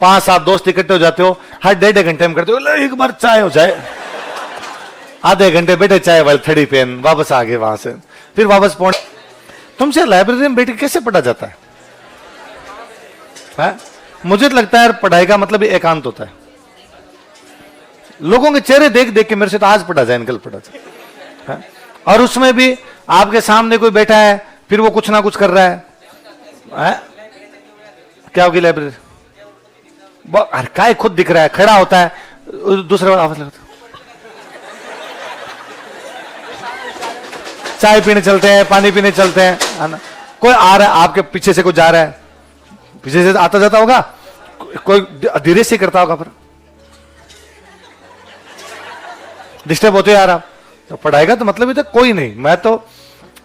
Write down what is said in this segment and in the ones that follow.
5-7 दोस्त इकट्ठे हो जाते हो, हर 1.5 घंटे में करते हो, एक बार चाय हो जाए, आधे घंटे बैठे चाय वाले थड़ी पेन, वापस आ गए वहां से, फिर वापस पहुंच। तुमसे लाइब्रेरी में बैठ के कैसे पढ़ा जाता है? मुझे तो लगता है यार पढ़ाई का मतलब एकांत होता है। लोगों के चेहरे देख देख के मेरे से तो आज पढ़ा जाए, कल पढ़ा जाए, और उसमें भी आपके सामने कोई बैठा है, फिर वो कुछ ना कुछ कर रहा है? क्या होगी लाइब्रेरी? अरे काय खुद दिख रहा है, खड़ा होता है, दूसरे बार आवाज लगाता, चाय पीने चलते हैं, पानी पीने चलते हैं, कोई आ रहा है आपके पीछे से, कोई जा रहा है, पीछे से आता जाता होगा, कोई धीरे से करता होगा, पर डिस्टर्ब होते यार आप। तो पढ़ाई का तो मतलब ही था कोई नहीं। मैं तो,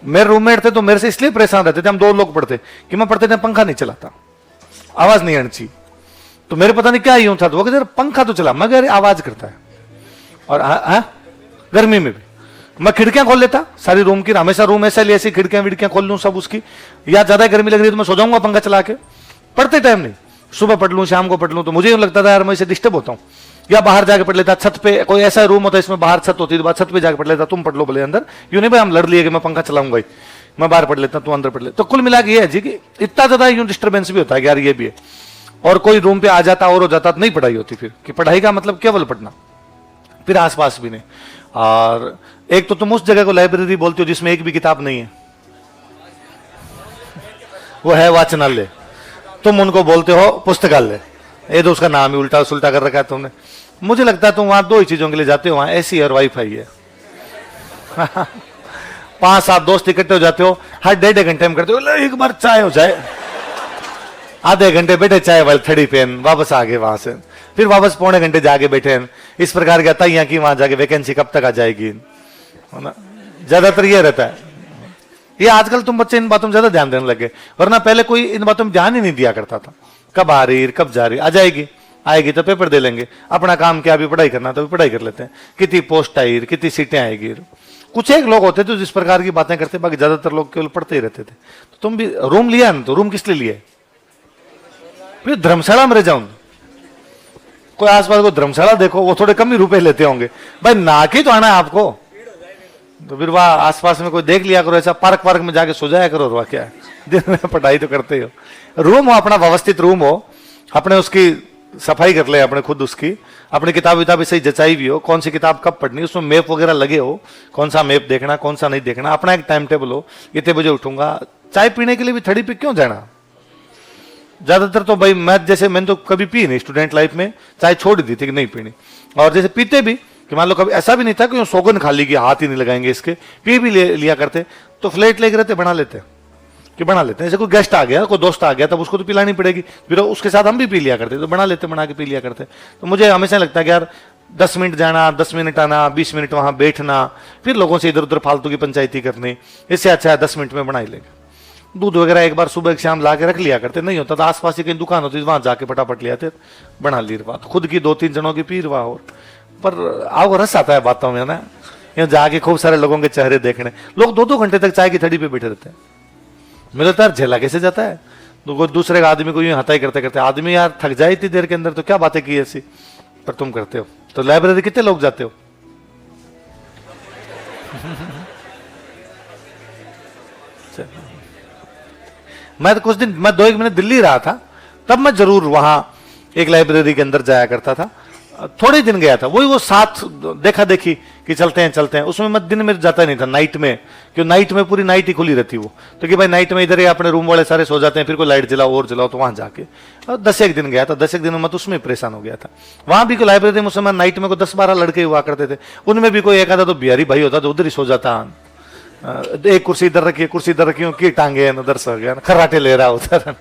मेरे रूममेट थे तो मेरे से इसलिए परेशान रहते थे, हम 2 लोग पढ़ते कि मैं पढ़ते थे पंखा नहीं चलाता, आवाज नहीं आनी चाहिए, तो मेरे पता नहीं क्या यूं था, तो वो कहते पंखा तो चला, मगर आवाज करता है। और गर्मी में भी मैं खिड़कियां खोल लेता सारी रूम की, हमेशा रूम ऐसा लिए ऐसी खिड़कियां विड़कियां खोल लूं सब उसकी, या ज्यादा गर्मी लग रही है तो मैं सो जाऊंगा पंखा चला के, पढ़ते टाइम नहीं, सुबह पढ़ लूं शाम को पढ़ लूं, तो मुझे यूं लगता था यार मैं इसे डिस्टर्ब होता हूं, या बाहर जाके पढ़ लेता, छत पे कोई ऐसा रूम होता है इसमें बाहर छत होती है, छत पे जाके पढ़ लेता, तुम पढ़ लो बोले अंदर, यूं नहीं भाई हम लड़ लिए कि मैं पंखा चलाऊंगा ही, मैं बाहर पढ़ लेता तू अंदर पढ़ ले। तो कुल मिला के ये है जी कि इतना ज्यादा यूं डिस्टर्बेंस भी होता है यार, ये भी है। और कोई रूम पे आ जाता और हो जाता तो नहीं पढ़ाई होती, फिर कि पढ़ाई का मतलब केवल पढ़ना, फिर आसपास भी नहीं। और एक तो तुम उस जगह को लाइब्रेरी बोलते हो जिसमें एक भी किताब नहीं है, वो है वाचनालय, तुम उनको बोलते हो पुस्तकालय, ये तो उसका नाम ही उल्टा सुल्टा कर रखा है तुमने। मुझे लगता है तुम वहां 2 ही चीजों के लिए जाते हो, वहां एसी और वाईफाई है। 5-7 दोस्त इकट्ठे हो जाते हो, हर 1.5 घंटे में करते हो, एक बार चाय हो जाए, आधे घंटे बैठे चाय वाले थड़ी पेन, वापस आ गए वहां से, फिर वापस पौने घंटे जाके बैठे, इस प्रकार की तैयां की वहां जाके वैकेंसी कब तक आ जाएगी, है ना? ज्यादातर ये रहता है। ये आजकल तुम बच्चे इन बातों में ज्यादा ध्यान देने लगे, वरना पहले कोई इन बातों में ध्यान ही नहीं दिया करता था, कब आ रही कब जा रही, आ जाएगी, आएगी तो पेपर दे लेंगे, अपना काम क्या, अभी पढ़ाई करना तो पढ़ाई कर लेते हैं, कितनी पोस्ट आई, कितनी सीटें आएगी। कुछ एक लोग होते थे जिस प्रकार की बातें करते, बाकी ज्यादातर लोग केवल पढ़ते ही रहते थे। तो तुम भी रूम लिया ना, तो रूम किस लिए लिया? फिर धर्मशाला में रह जाऊं, कोई आसपास को धर्मशाला देखो, वो थोड़े कम ही रुपए लेते होंगे भाई, ना की तो आना है आपको, तो फिर वहां आसपास में कोई देख लिया करो, ऐसा पार्क में जाके सो जाया करो, वह क्या है, दिन में पढ़ाई तो करते हो। रूम हो अपना, व्यवस्थित रूम हो, अपने उसकी सफाई कर ले, अपने खुद उसकी, अपनी किताब सही जचाई भी हो, कौन सी किताब कब पढ़नी, उसमें मैप वगैरह लगे हो, कौन सा मैप देखना कौन सा नहीं देखना, अपना एक टाइम टेबल हो, इतने बजे उठूंगा। चाय पीने के लिए भी थड़ी पे क्यों जाना? ज्यादातर तो भाई मैंने तो कभी पी नहीं स्टूडेंट लाइफ में, चाय छोड़ दी थी कि नहीं पीनी। और जैसे पीते भी कि मान लो कभी ऐसा भी नहीं था कि सौगन खा ली कि हाथ ही नहीं लगाएंगे इसके, पी भी लिया करते, तो फ्लेट लेके रहते बना लेते कि बना लेते हैं, जैसे कोई गेस्ट आ गया, कोई दोस्त आ गया, तब उसको तो पिलानी पड़ेगी, फिर उसके साथ हम भी पी लिया करते, तो बना लेते, बना के पी लिया करते। तो मुझे हमेशा लगता है कि यार 10 मिनट जाना, 10 मिनट आना, 20 मिनट वहां बैठना, फिर लोगों से इधर उधर फालतू की पंचायती करनी, इससे अच्छा है 10 मिनट में बना ही लेंगे। दूध वगैरह एक बार सुबह शाम ला के रख लिया करते, नहीं होता तो आसपास की कहीं दुकान होती वहां जाके फटाफट ले आते, बना ली बात, खुद की 2-3 जनों की पीर वाह। पर आओ रस आता है बातों में ना, यहाँ जाके खूब सारे लोगों के चेहरे देखने, लोग 2-2 घंटे तक चाय की थड़ी पे बैठे रहते हैं। मेरे तो यार झेला कैसे जाता है, तो दूसरे आदमी को यूं हताई करते करते, आदमी यार थक जाए इतनी देर के अंदर, तो क्या बातें की ऐसी, पर तुम करते हो। तो लाइब्रेरी कितने लोग जाते हो? मैं तो कुछ दिन, मैं 2-1 महीने दिल्ली रहा था, तब मैं जरूर वहां एक लाइब्रेरी के अंदर जाया करता था, थोड़े दिन गया था, वही वो साथ देखा देखी कि चलते हैं, उसमें मैं दिन में जाता नहीं था, नाइट में, क्यों नाइट में पूरी नाइट ही खुली रहती वो, तो कि भाई नाइट में इधर ही अपने रूम वाले सारे सो जाते हैं, फिर कोई लाइट जलाओ और जलाओ, तो वहां जाके 10-1 दिन गया था, 10-1 दिन में तो उसमें परेशान हो गया था। वहां भी कोई लाइब्रेरी में नाइट में कोई 10-12 लड़के हुआ करते थे, उनमें भी कोई एक आधा तो बिहारी भाई होता, तो उधर ही सो जाता, एक कुर्सी इधर रखी, कुर्सी इधर रखी, की टांगे उधर सो गया, खर्राटे ले रहा उधर।